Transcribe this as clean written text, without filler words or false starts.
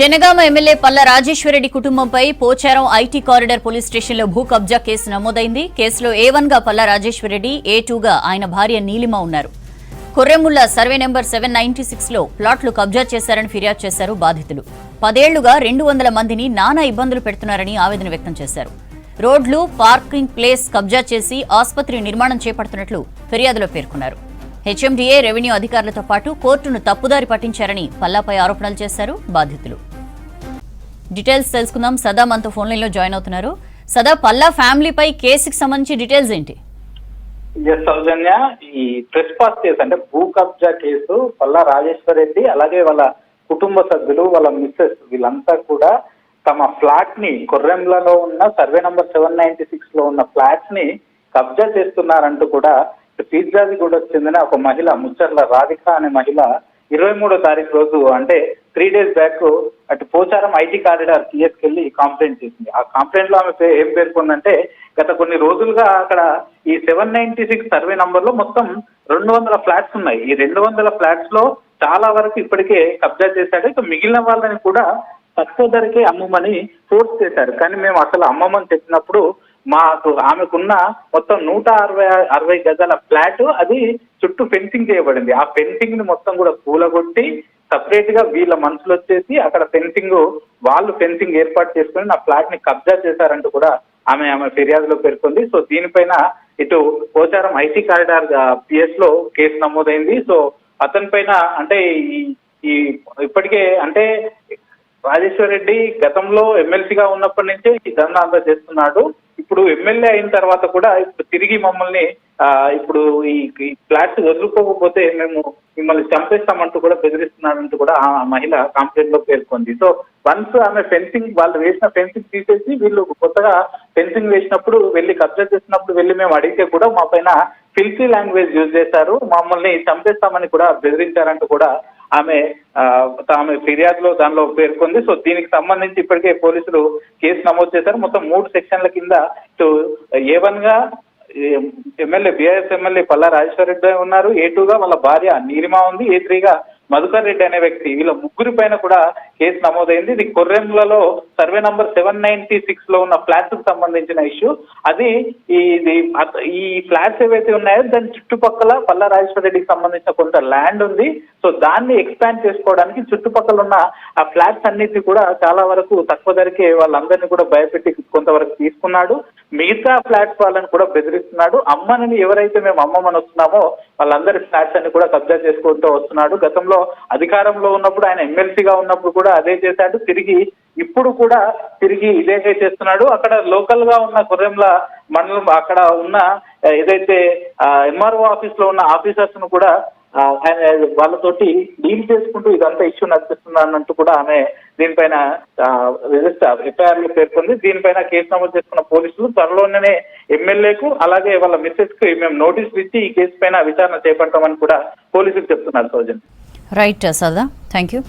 Janagama MLA పల్ల రాజేశ్వరరెడ్డి కుటుంబంపై Pocharam IT corridor police స్టేషన్లో భూ కబ్జా కేసు నమోదైంది. కేసులో A1 గా పల్ల రాజేశ్వరరెడ్డి, A2 గా ఆయన భార్య నీలిమ ఉన్నారు. కొర్రెముళ్ల సర్వే నెంబర్ 796లో ప్లాట్లు కబ్జా చేశారని ఫిర్యాదు చేశారు బాధితులు. 10 ఏళ్లుగా 200 మందిని నానా ఇబ్బందులు పెడుతున్నారని ఆవేదన వ్యక్తం చేశారు. రోడ్లు, పార్కింగ్ ప్లేస్ కబ్జా చేసి ఆసుపత్రి నిర్మాణం చేపడుతున్నట్లు ఫిర్యాదులో పేర్కొన్నారు. హెచ్ఎండిఏ, రెవెన్యూ అధికారులతో పాటు కోర్టును తప్పుదారి పట్టించారని పల్లాపై ఆరోపణలు చేశారు బాధితులు. డీటెయిల్స్ తెలుసుకుందాం. సదా మనతో ఫోన్ లైన్ లో జాయిన్ అవుతున్నారు. సదా, పల్లా ఫ్యామిలీపై కేసుకి సంబంధించి డీటెయిల్స్ ఏంటి? సౌజన్య, ఈ ట్రెస్ పాస్ కేసు అంటే భూ కబ్జా కేసు పల్లా రాజేశ్వరరెడ్డి అలాగే వాళ్ళ కుటుంబ సభ్యులు, వాళ్ళ మిస్సెస్ వీళ్ళంతా కూడా తమ ఫ్లాట్ ని కొర్రెంలలో ఉన్న సర్వే నంబర్ 796 లో ఉన్న ఫ్లాట్స్ ని కబ్జా చేస్తున్నారంటూ కూడా పీర్జాదిగూడకు చెందిన ఒక మహిళ, ముచ్చర్ల రాధిక అనే మహిళ 23వ తారీఖు రోజు అంటే 3 డేస్ బ్యాక్ అటు పోచారం ఐటీ కారిడార్ పిఎస్కి వెళ్ళి కంప్లైంట్ చేసింది. ఆ కంప్లైంట్ లో ఆమె ఏం పేర్కొందంటే, గత కొన్ని రోజులుగా అక్కడ ఈ 796 సర్వే నంబర్ లో మొత్తం 200 ఫ్లాట్స్ ఉన్నాయి. ఈ 200 ఫ్లాట్స్ లో చాలా వరకు ఇప్పటికే కబ్జా చేశాడు. ఇక మిగిలిన వాళ్ళని కూడా తక్కువ ధరకే అమ్మమని ఫోర్స్ చేశారు. కానీ మేము అసలు అమ్మమని చెప్పినప్పుడు ఆమెకున్న మొత్తం 160 గజాల ఫ్లాట్ అది చుట్టూ ఫెన్సింగ్ చేయబడింది. ఆ ఫెన్సింగ్ ని మొత్తం కూడా కూలగొట్టి సపరేట్ గా వీళ్ళ మనుషులు వచ్చేసి అక్కడ వాళ్ళు ఫెన్సింగ్ ఏర్పాటు చేసుకుని నా ఫ్లాట్ ని కబ్జా చేశారంటూ కూడా ఆమె ఫిర్యాదులో పేర్కొంది. సో దీనిపైన ఇటు పోచారం ఐటీ కారిడార్ పిఎస్ లో కేసు నమోదైంది. సో అతని పైన అంటే ఈ ఇప్పటికే అంటే రాజేశ్వరరెడ్డి గతంలో ఎమ్మెల్సీగా ఉన్నప్పటి నుంచే ఈ ధర్నా అంతా చేస్తున్నాడు. ఇప్పుడు ఎమ్మెల్యే అయిన తర్వాత కూడా ఇప్పుడు తిరిగి మమ్మల్ని ఇప్పుడు ఈ ఫ్లాట్స్ వదులుకోకపోతే మేము మిమ్మల్ని చంపేస్తామంటూ కూడా బెదిరిస్తున్నాడంటూ కూడా ఆ మహిళ కంప్లైంట్ లో పేర్కొంది. సో వన్స్ ఆమె వాళ్ళు వేసిన ఫెన్సింగ్ తీసేసి వీళ్ళు కొత్తగా ఫెన్సింగ్ వేసినప్పుడు వెళ్ళి కబ్జా చేసినప్పుడు వెళ్ళి మేము అడిగితే కూడా మా పైన ఫిల్సీ లాంగ్వేజ్ యూజ్ చేశారు, మమ్మల్ని చంపేస్తామని కూడా బెదిరించారంటూ కూడా ఆమె ఫిర్యాదులో దానిలో పేర్కొంది. సో దీనికి సంబంధించి ఇప్పటికే పోలీసులు కేసు నమోదు చేశారు. మొత్తం 3 సెక్షన్ల కింద ఇటు A1 గా బీఆర్ఎస్ ఎమ్మెల్యే పల్లా రాజేశ్వరరెడ్డి ఉన్నారు, A2 గా వాళ్ళ భార్య నీలిమ ఉంది, A3 గా మధుకర్ రెడ్డి అనే వ్యక్తి. వీళ్ళ ముగ్గురి పైన కూడా కేసు నమోదైంది. ఇది కొర్రెంలలో సర్వే నంబర్ 796 లో ఉన్న ఫ్లాట్స్ కు సంబంధించిన ఇష్యూ. అది ఈ ఫ్లాట్స్ ఏవైతే ఉన్నాయో దాని చుట్టుపక్కల పల్లా రాజేశ్వరరెడ్డికి సంబంధించిన కొంత ల్యాండ్ ఉంది. సో దాన్ని ఎక్స్పాండ్ చేసుకోవడానికి చుట్టుపక్కల ఉన్న ఆ ఫ్లాట్స్ అన్నిటిని కూడా చాలా వరకు తక్కువ ధరకే వాళ్ళందరినీ కూడా భయపెట్టి కొంతవరకు తీసుకున్నాడు. మిగతా ఫ్లాట్స్ వాళ్ళని కూడా బెదిరిస్తున్నాడు. అమ్మని ఎవరైతే మేము అమ్మమని వస్తున్నామో వాళ్ళందరి ఫ్లాట్స్ అన్ని కూడా కబ్జా చేసుకుంటూ వస్తున్నాడు. గతంలో అధికారంలో ఉన్నప్పుడు ఆయన ఎమ్మెల్సీగా ఉన్నప్పుడు కూడా అదే చేశాడు. ఇప్పుడు కూడా ఇదే చేస్తున్నాడు. అక్కడ లోకల్ గా ఉన్న కొర్రెంల మండలం అక్కడ ఉన్న ఏదైతే ఎంఆర్ఓ ఆఫీస్ లో ఉన్న ఆఫీసర్స్ ను కూడా ఆయన వాళ్ళతోటి డీల్ చేసుకుంటూ ఇదంతా ఇష్యూ నడిపిస్తున్నానంటూ కూడా ఆమె దీనిపైన ఎఫ్ఐఆర్ లో పేర్కొంది. దీనిపైన కేసు నమోదు చేసుకున్న పోలీసులు త్వరలోనే ఎమ్మెల్యేకు అలాగే వాళ్ళ మిస్సెస్ కు మేము నోటీసులు ఇచ్చి ఈ కేసు పైన విచారణ చేపడతామని కూడా పోలీసులు చెప్తున్నారు. సౌజన్. రైట్ సదా, థ్యాంక్ యూ.